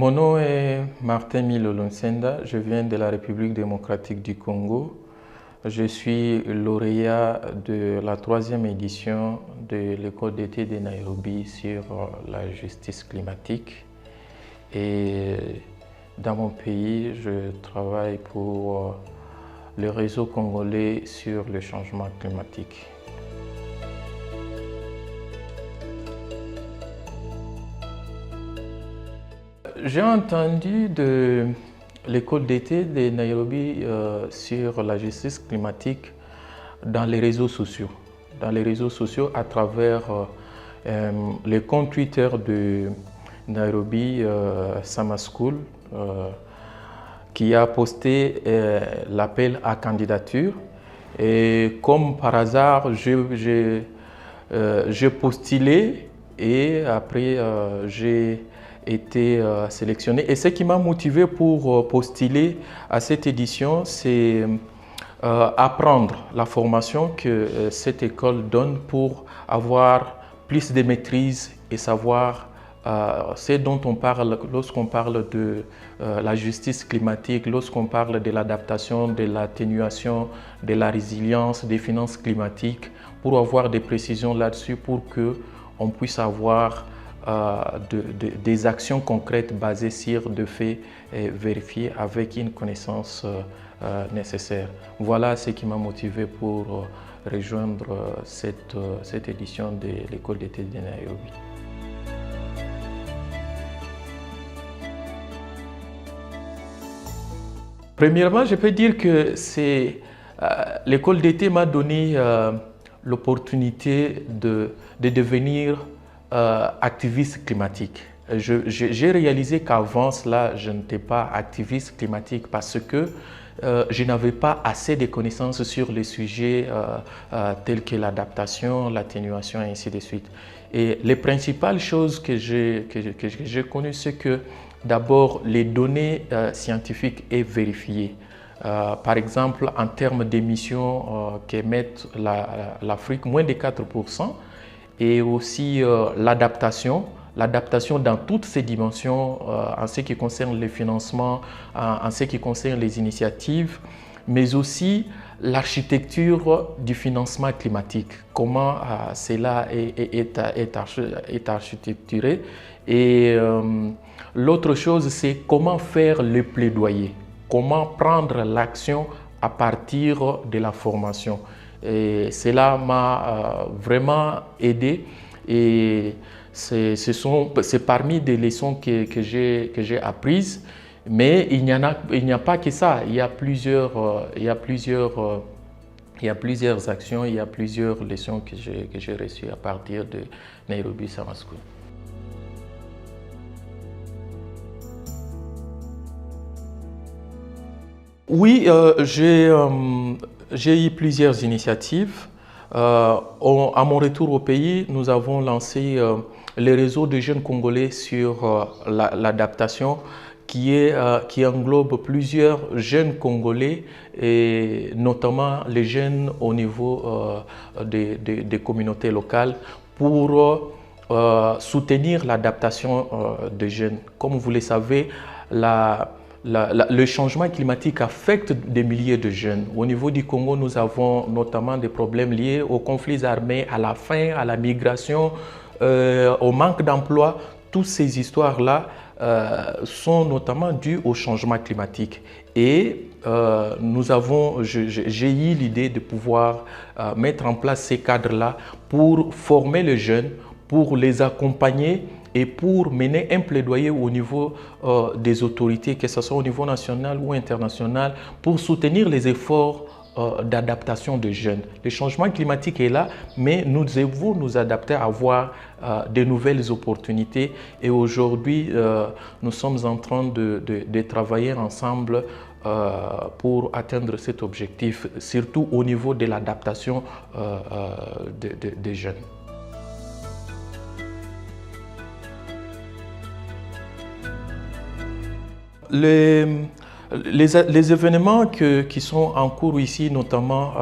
Mon nom est Martin Milolo-Nsenda, je viens de la République démocratique du Congo. Je suis lauréat de la 3e édition de l'école d'été de Nairobi sur la justice climatique. Et dans mon pays, je travaille pour le réseau congolais sur le changement climatique. J'ai entendu de l'école d'été de Nairobi sur la justice climatique dans les réseaux sociaux. Dans les réseaux sociaux à travers les comptes Twitter de Nairobi Summer School qui a posté l'appel à candidature. Et comme par hasard, j'ai postulé et après j'ai été sélectionné. Et ce qui m'a motivé pour postuler à cette édition, c'est apprendre la formation que cette école donne pour avoir plus de maîtrise et savoir ce dont on parle lorsqu'on parle de la justice climatique, lorsqu'on parle de l'adaptation, de l'atténuation, de la résilience, des finances climatiques, pour avoir des précisions là-dessus, pour qu'on puisse avoir des actions concrètes basées sur des faits vérifiés avec une connaissance nécessaire. Voilà ce qui m'a motivé pour rejoindre cette édition de l'école d'été de Nairobi. Premièrement, je peux dire que l'école d'été m'a donné l'opportunité de devenir activiste climatique. J'ai réalisé qu'avant cela, je n'étais pas activiste climatique parce que je n'avais pas assez de connaissances sur les sujets tels que l'adaptation, l'atténuation et ainsi de suite. Et les principales choses que j'ai connues, c'est que d'abord, les données scientifiques est vérifiées. Par exemple, en termes d'émissions qu'émettent l'Afrique, moins de 4%, et aussi l'adaptation dans toutes ses dimensions, en ce qui concerne le financement, en ce qui concerne les initiatives, mais aussi l'architecture du financement climatique, comment cela est architecturé. Et l'autre chose, c'est comment faire le plaidoyer, comment prendre l'action à partir de la formation. Et cela m'a vraiment aidé et c'est parmi des leçons que j'ai apprises. Mais il n'y a pas que ça, il y a plusieurs actions, il y a plusieurs leçons que j'ai reçues à partir de Nairobi Summer School. Oui, j'ai eu plusieurs initiatives. À mon retour au pays, nous avons lancé le réseau de jeunes Congolais sur l'adaptation qui englobe plusieurs jeunes Congolais et notamment les jeunes au niveau des communautés locales pour soutenir l'adaptation des jeunes. Comme vous le savez, le changement climatique affecte des milliers de jeunes. Au niveau du Congo, nous avons notamment des problèmes liés aux conflits armés, à la faim, à la migration, au manque d'emploi. Toutes ces histoires-là sont notamment dues au changement climatique. Et j'ai eu l'idée de pouvoir mettre en place ces cadres-là pour former les jeunes, pour les accompagner et pour mener un plaidoyer au niveau des autorités, que ce soit au niveau national ou international, pour soutenir les efforts d'adaptation des jeunes. Le changement climatique est là, mais nous devons nous adapter à avoir de nouvelles opportunités. Et aujourd'hui, nous sommes en train de travailler ensemble pour atteindre cet objectif, surtout au niveau de l'adaptation des jeunes. Les événements qui sont en cours ici, notamment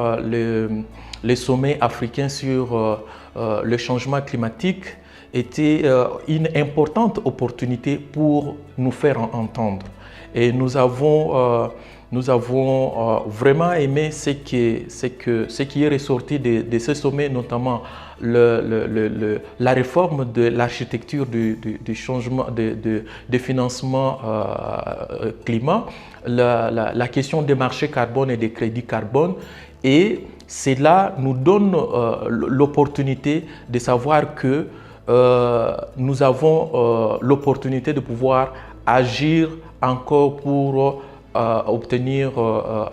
les sommets africains sur le changement climatique, était une importante opportunité pour nous faire entendre. Et nous avons vraiment aimé ce qui est ressorti de ce sommet, notamment la réforme de l'architecture du changement de financement climat, la question des marchés carbone et des crédits carbone. Et cela nous donne l'opportunité de savoir que nous avons l'opportunité de pouvoir agir encore pour obtenir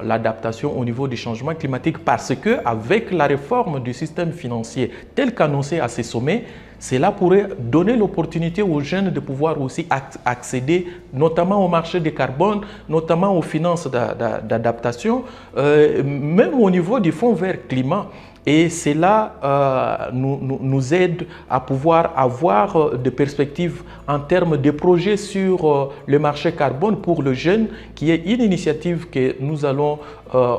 l'adaptation au niveau du changement climatique, parce qu'avec la réforme du système financier tel qu'annoncé à ces sommets, cela pourrait donner l'opportunité aux jeunes de pouvoir aussi accéder notamment au marché du carbone, notamment aux finances d'adaptation, même au niveau du Fonds vert climat. Et cela nous aide à pouvoir avoir des perspectives en termes de projets sur le marché carbone pour le jeune, qui est une initiative que nous allons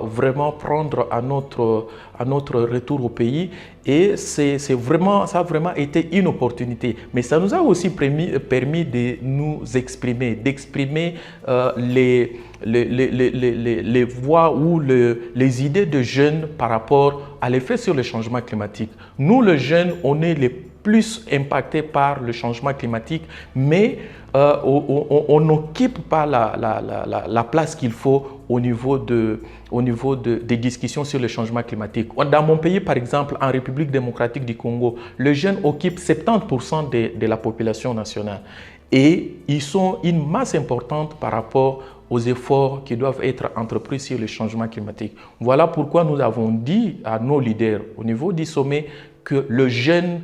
vraiment prendre à notre retour au pays. Et ça a vraiment été une opportunité. Mais ça nous a aussi permis de nous exprimer, d'exprimer les voix ou les idées de jeunes par rapport à l'effet sur le changement climatique. Nous, les jeunes, on est les plus impactés par le changement climatique, mais on n'occupe pas la place qu'il faut au niveau des discussions sur le changement climatique. Dans mon pays, par exemple, en République démocratique du Congo, les jeunes occupent 70% de la population nationale. Et ils sont une masse importante par rapport aux efforts qui doivent être entrepris sur le changement climatique. Voilà pourquoi nous avons dit à nos leaders au niveau du sommet que les jeunes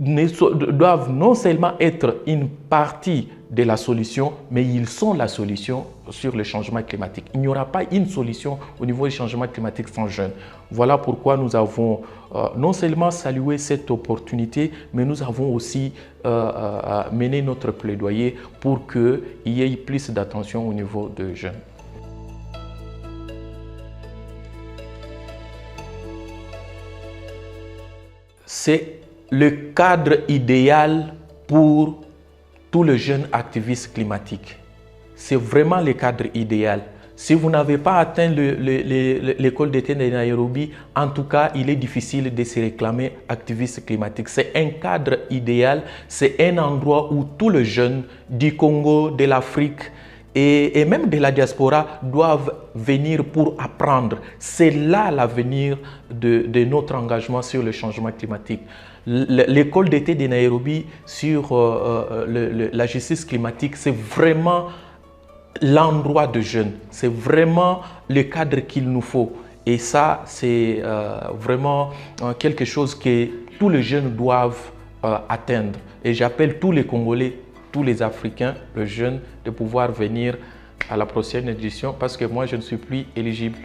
doivent non seulement être une partie de la solution, mais ils sont la solution sur le changement climatique. Il n'y aura pas une solution au niveau du changement climatique sans jeunes. Voilà pourquoi nous avons non seulement salué cette opportunité, mais nous avons aussi mené notre plaidoyer pour qu'il y ait plus d'attention au niveau des jeunes. C'est le cadre idéal pour tous les jeunes activistes climatiques. C'est vraiment le cadre idéal. Si vous n'avez pas atteint l'école d'été de Nairobi, en tout cas, il est difficile de se réclamer activiste climatique. C'est un cadre idéal, c'est un endroit où tous les jeunes du Congo, de l'Afrique et même de la diaspora doivent venir pour apprendre. C'est là l'avenir de notre engagement sur le changement climatique. L'école d'été de Nairobi sur la justice climatique, c'est vraiment l'endroit de jeunes. C'est vraiment le cadre qu'il nous faut. Et ça, c'est vraiment quelque chose que tous les jeunes doivent atteindre. Et j'appelle tous les Congolais, tous les Africains, les jeunes, de pouvoir venir à la prochaine édition, parce que moi, je ne suis plus éligible